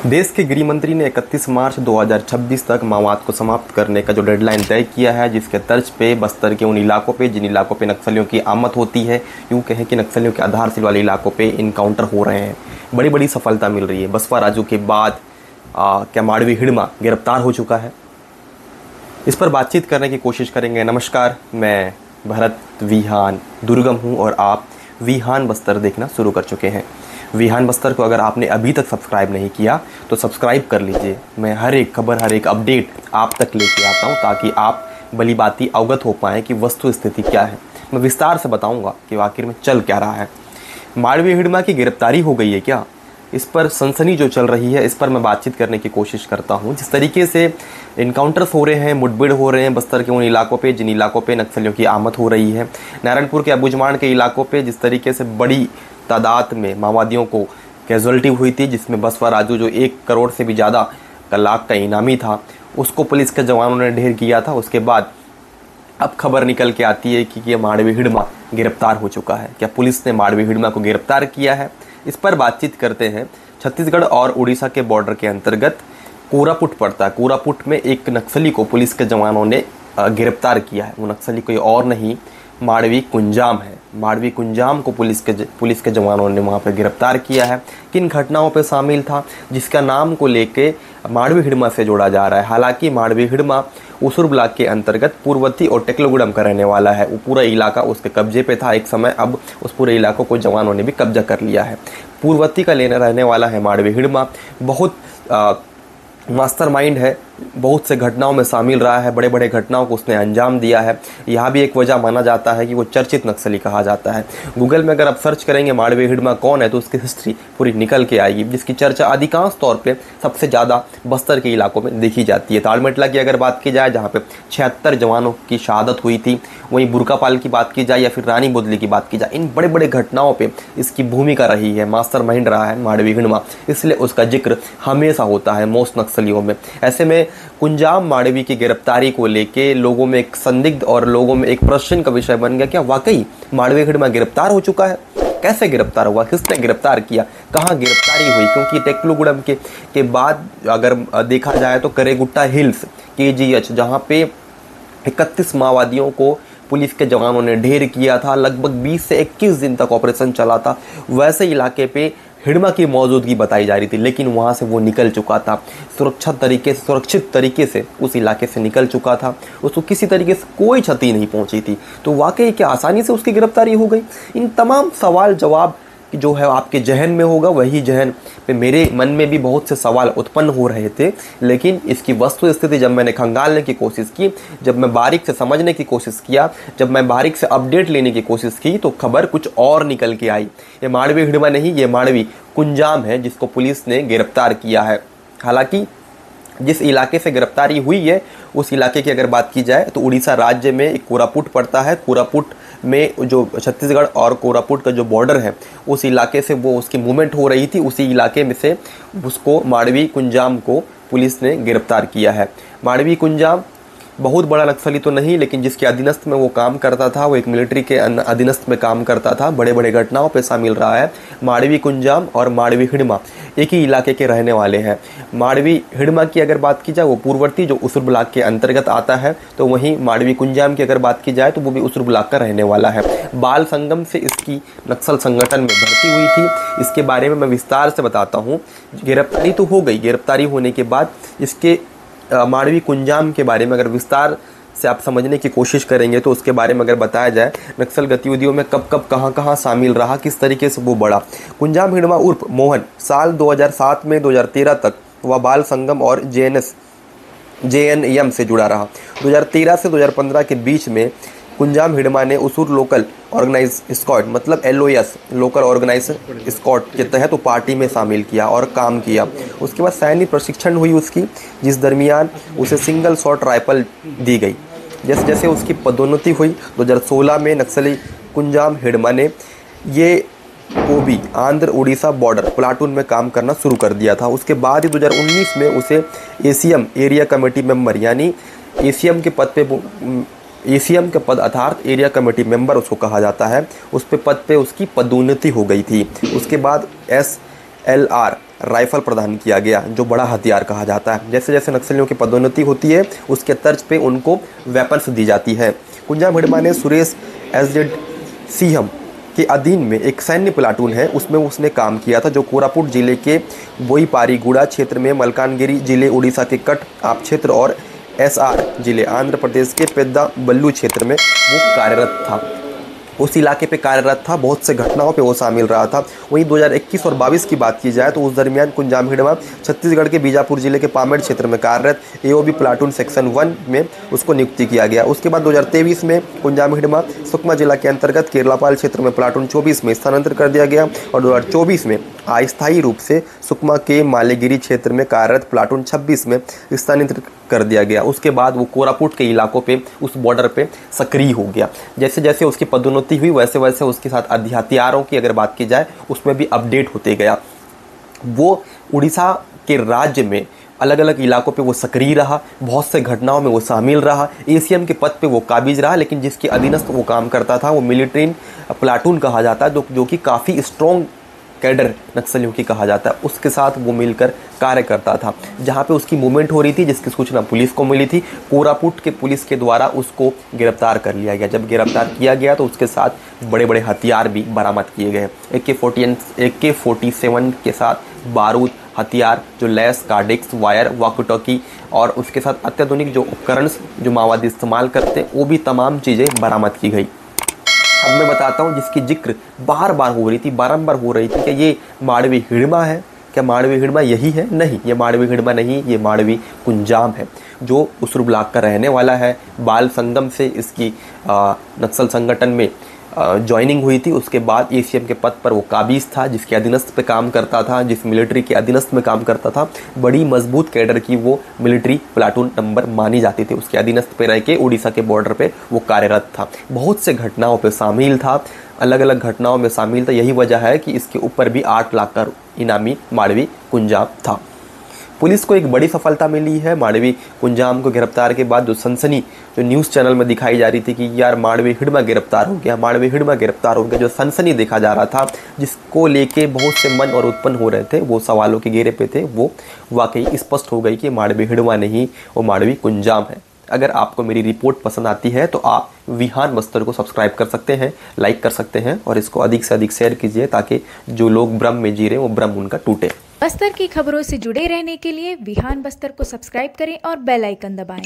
देश के गृह मंत्री ने 31 मार्च 2026 तक माओवाद को समाप्त करने का जो डेडलाइन तय किया है, जिसके तर्ज पे बस्तर के उन इलाकों पे जिन इलाकों पे नक्सलियों की आमद होती है, यूँ कहें कि नक्सलियों के आधारशिला वाले इलाकों पे इनकाउंटर हो रहे हैं। बड़ी बड़ी सफलता मिल रही है। बसपा राजू के बाद क्या माड़वी हिड़मा गिरफ्तार हो चुका है? इस पर बातचीत करने की कोशिश करेंगे। नमस्कार, मैं भरत विहान दुर्गम हूँ और आप विहान बस्तर देखना शुरू कर चुके हैं। विहान बस्तर को अगर आपने अभी तक सब्सक्राइब नहीं किया तो सब्सक्राइब कर लीजिए। मैं हर एक खबर, हर एक अपडेट आप तक लेके आता हूँ ताकि आप भली बाती अवगत हो पाएँ कि वस्तु स्थिति क्या है। मैं विस्तार से बताऊँगा कि आखिर में चल क्या रहा है। माड़वी हिड़मा की गिरफ्तारी हो गई है क्या? इस पर सनसनी जो चल रही है, इस पर मैं बातचीत करने की कोशिश करता हूं। जिस तरीके से इनकाउंटर्स हो रहे हैं, मुठभेड़ हो रहे हैं बस्तर के उन इलाकों पे जिन इलाकों पे नक्सलियों की आमद हो रही है, नारायणपुर के अबुझमाड़ के इलाकों पे जिस तरीके से बड़ी तादाद में माओवादियों को कैजुअल्टी हुई थी, जिसमें बसपा राजू जो 1 करोड़ से भी ज़्यादा का लाख का इनामी था, उसको पुलिस के जवानों ने ढेर किया था। उसके बाद अब खबर निकल के आती है कि ये माड़वी हिड़मा गिरफ्तार हो चुका है। क्या पुलिस ने माड़वी हिड़मा को गिरफ्तार किया है? इस पर बातचीत करते हैं। छत्तीसगढ़ और उड़ीसा के बॉर्डर के अंतर्गत कोरापुट पड़ता है। कोरापुट में एक नक्सली को पुलिस के जवानों ने गिरफ्तार किया है। वो नक्सली कोई और नहीं, माड़वी कुंजाम है। माड़वी कुंजाम को पुलिस के जवानों ने वहाँ पर गिरफ्तार किया है। किन घटनाओं पर शामिल था, जिसका नाम को लेके माड़वी हिड़मा से जोड़ा जा रहा है। हालांकि माड़वी हिड़मा उसूर ब्लॉक के अंतर्गत पूर्वती और टेकलोगुड़म का रहने वाला है। वो पूरा इलाका उसके कब्जे पे था एक समय, अब उस पूरे इलाकों को जवानों ने भी कब्जा कर लिया है। पूर्वती का रहने वाला है माड़वी हिड़मा। बहुत मास्टरमाइंड है, बहुत से घटनाओं में शामिल रहा है, बड़े बड़े घटनाओं को उसने अंजाम दिया है। यहाँ भी एक वजह माना जाता है कि वो चर्चित नक्सली कहा जाता है। गूगल में अगर आप सर्च करेंगे माड़वी हिड़मा कौन है तो उसकी हिस्ट्री पूरी निकल के आएगी, जिसकी चर्चा अधिकांश तौर पे सबसे ज़्यादा बस्तर के इलाकों में देखी जाती है। ताड़मेटला की अगर बात की जाए, जहाँ पे 76 जवानों की शहादत हुई थी, वहीं बुरकापाल की बात की जाए या फिर रानी बोदली की बात की जाए, इन बड़े बड़े घटनाओं पर इसकी भूमिका रही है, मास्टरमाइंड रहा है माड़वी हिड़मा, इसलिए उसका जिक्र हमेशा होता है मोस्ट नक्सलियों में। ऐसे में कुंजाम माड़वी की गिरफ्तारी को लेके लोगों में एक संदिग्ध और लोगों में एक प्रश्न का विषय बन गया, क्या वाकई माड़वी हिड़मा गिरफ्तार हो चुका है? कैसे गिरफ्तार हुआ, किसने गिरफ्तार किया, कहाँ गिरफ्तारी हुई? क्योंकि टेकलोगुड़म के बाद अगर देखा जाए तो करेगुट्टा हिल्स KGH, जहाँ पे 31 माओवादियों को पुलिस के जवानों ने ढेर किया था, लगभग 20 से 21 दिन तक ऑपरेशन चला था, वैसे इलाके पे हिड़मा की मौजूदगी बताई जा रही थी, लेकिन वहाँ से वो निकल चुका था। सुरक्षित तरीके से उस इलाके से निकल चुका था, उसको किसी तरीके से कोई क्षति नहीं पहुँची थी। तो वाकई क्या आसानी से उसकी गिरफ्तारी हो गई? इन तमाम सवाल जवाब जो है आपके जहन में होगा, वही जहन पे मेरे मन में भी बहुत से सवाल उत्पन्न हो रहे थे। लेकिन इसकी वस्तु स्थिति जब मैंने खंगालने की कोशिश की, जब मैं बारीक से समझने की कोशिश किया, जब मैं बारीक से अपडेट लेने की कोशिश की, तो खबर कुछ और निकल के आई। ये माड़वी हिड़मा नहीं, ये माड़वी कुंजाम है जिसको पुलिस ने गिरफ्तार किया है। हालांकि जिस इलाके से गिरफ्तारी हुई है उस इलाके की अगर बात की जाए तो उड़ीसा राज्य में एक कोरापुट पड़ता है। कोरापुट में जो छत्तीसगढ़ और कोरापुट का जो बॉर्डर है, उस इलाके से वो उसकी मूवमेंट हो रही थी, उसी इलाके में से उसको माड़वी कुंजाम को पुलिस ने गिरफ्तार किया है। माड़वी कुंजाम बहुत बड़ा नक्सली तो नहीं, लेकिन जिसके अधीनस्थ में वो काम करता था, वो एक मिलिट्री के अधीनस्थ में काम करता था, बड़े बड़े घटनाओं पे शामिल रहा है। माड़वी कुंजाम और माड़वी हिड़मा एक ही इलाके के रहने वाले हैं। माड़वी हिड़मा की अगर बात की जाए, वो पूर्ववर्ती जो उसूर ब्लॉक के अंतर्गत आता है, तो वहीं माड़वी कुंजाम की अगर बात की जाए तो वो भी उसूर ब्लॉक का रहने वाला है। बाल संगम से इसकी नक्सल संगठन में भर्ती हुई थी। इसके बारे में मैं विस्तार से बताता हूँ। गिरफ्तारी तो हो गई, गिरफ्तारी होने के बाद इसके माड़वी कुंजाम के बारे में अगर विस्तार से आप समझने की कोशिश करेंगे तो उसके बारे में अगर बताया जाए, नक्सल गतिविधियों में कब कब कहाँ शामिल रहा, किस तरीके से वो बढ़ा। कुंजाम हिड़मा उर्फ मोहन साल 2007 में 2013 तक वह बाल संगम और JNM से जुड़ा रहा। 2013 से 2015 के बीच में कुंजाम हिड़मा ने उसूर लोकल ऑर्गेनाइज स्क्वाड मतलब LOS लोकल ऑर्गेनाइज स्क्वाड के तहत वो पार्टी में शामिल किया और काम किया। उसके बाद सैनिक प्रशिक्षण हुई उसकी, जिस दरमियान उसे सिंगल शॉट राइफल दी गई। जैसे जैसे उसकी पदोन्नति हुई 2016 में नक्सली कुंजाम हिड़मा ने ये को भी आंध्र उड़ीसा बॉर्डर प्लाटून में काम करना शुरू कर दिया था। उसके बाद ही 2019 में उसे ACM एरिया कमेटी मेंबर यानी ACM के पद अर्थात एरिया कमेटी मेंबर उसको कहा जाता है, उस पे पद पे उसकी पदोन्नति हो गई थी। उसके बाद LR राइफल प्रदान किया गया, जो बड़ा हथियार कहा जाता है। जैसे जैसे नक्सलियों की पदोन्नति होती है उसके तर्ज पे उनको वेपन्स दी जाती है। कुंजाम हिड़मा ने सुरेश SZ सिंहम के अधीन में एक सैन्य प्लाटून है, उसमें उसने काम किया था, जो कोरापुट जिले के बोईपारीगुड़ा क्षेत्र में, मलकानगिरी जिले उड़ीसा के कट आप क्षेत्र और SR जिले आंध्र प्रदेश के पेद्दा बल्लू क्षेत्र में वो कार्यरत था, उस इलाके पे कार्यरत था। बहुत से घटनाओं पे वो शामिल रहा था। वहीं 2021 और 22 की बात की जाए तो उस दरमियान कुंजाम हिड़मा छत्तीसगढ़ के बीजापुर जिले के पामेड़ क्षेत्र में कार्यरत AOB प्लाटून सेक्शन 1 में उसको नियुक्ति किया गया। उसके बाद 2023 में कुंजाम हिड़मा सुकमा जिला के अंतर्गत केरलापाल क्षेत्र में प्लाटून 24 में स्थानांतरित कर दिया गया और 2024 में अस्थायी रूप से सुकमा के मालेगिरी क्षेत्र में कार्यरत प्लाटून 26 में स्थानांतरित कर दिया गया। उसके बाद वो कोरापुट के इलाकों पे उस बॉर्डर पे सक्रिय हो गया। जैसे जैसे उसकी पदोन्नति हुई वैसे वैसे उसके साथ हथियारों की अगर बात की जाए उसमें भी अपडेट होते गया। वो उड़ीसा के राज्य में अलग अलग इलाकों पे वो सक्रिय रहा, बहुत से घटनाओं में वो शामिल रहा, ACM के पद पे वो काबिज रहा, लेकिन जिसके अधीनस्थ वो काम करता था वो मिलिट्री प्लाटून कहा जाता है, जो कि काफ़ी स्ट्रॉन्ग कैडर नक्सलियों की कहा जाता है, उसके साथ वो मिलकर कार्य करता था। जहाँ पे उसकी मूवमेंट हो रही थी जिसकी सूचना पुलिस को मिली थी, कोरापुट के पुलिस के द्वारा उसको गिरफ्तार कर लिया गया। जब गिरफ्तार किया गया तो उसके साथ बड़े बड़े हथियार भी बरामद किए गए, AK-47 के साथ बारूद, हथियार जो लैस, कार्डिक्स, वायर, वॉकी-टॉकी और उसके साथ अत्याधुनिक जो उपकरण जो माओवादी इस्तेमाल करते हैं वो भी तमाम चीज़ें बरामद की गई। अब मैं बताता हूँ जिसकी जिक्र बार बार हो रही थी, बारंबार हो रही थी कि ये माड़वी हिड़मा है। क्या माड़वी हिड़मा यही है? नहीं, ये माड़वी हिड़मा नहीं, ये माड़वी कुंजाम है, जो उसरू ब्लॉक का रहने वाला है। बाल संगम से इसकी नक्सल संगठन में ज्वाइनिंग हुई थी। उसके बाद ACM के पद पर वो काबिज था, जिसके अधीनस्थ पे काम करता था, जिस मिलिट्री के अधीनस्थ में काम करता था। बड़ी मजबूत कैडर की वो मिलिट्री प्लाटून नंबर मानी जाती थी। उसके अधीनस्थ पे रह के उड़ीसा के बॉर्डर पे वो कार्यरत था, बहुत से घटनाओं पे शामिल था, अलग अलग घटनाओं में शामिल था। यही वजह है कि इसके ऊपर भी 8 लाख का इनामी माड़वी कुंजाम था। पुलिस को एक बड़ी सफलता मिली है। माड़वी कुंजाम को गिरफ्तार के बाद जो सनसनी जो न्यूज़ चैनल में दिखाई जा रही थी कि यार माड़वी हिड़मा गिरफ्तार हो गया, माड़वी हिड़मा गिरफ्तार हो गया, जो सनसनी देखा जा रहा था, जिसको लेके बहुत से मन और उत्पन्न हो रहे थे, वो सवालों के घेरे पे थे, वो वाकई स्पष्ट हो गई कि माड़वी हिड़मा नहीं, वो माड़वी कुंजाम है। अगर आपको मेरी रिपोर्ट पसंद आती है तो आप विहान बस्तर को सब्सक्राइब कर सकते हैं, लाइक कर सकते हैं और इसको अधिक से अधिक शेयर कीजिए, ताकि जो लोग भ्रम में जी रहे हैं वो भ्रम उनका टूटे। बस्तर की खबरों से जुड़े रहने के लिए विहान बस्तर को सब्सक्राइब करें और बेल आइकन दबाएं।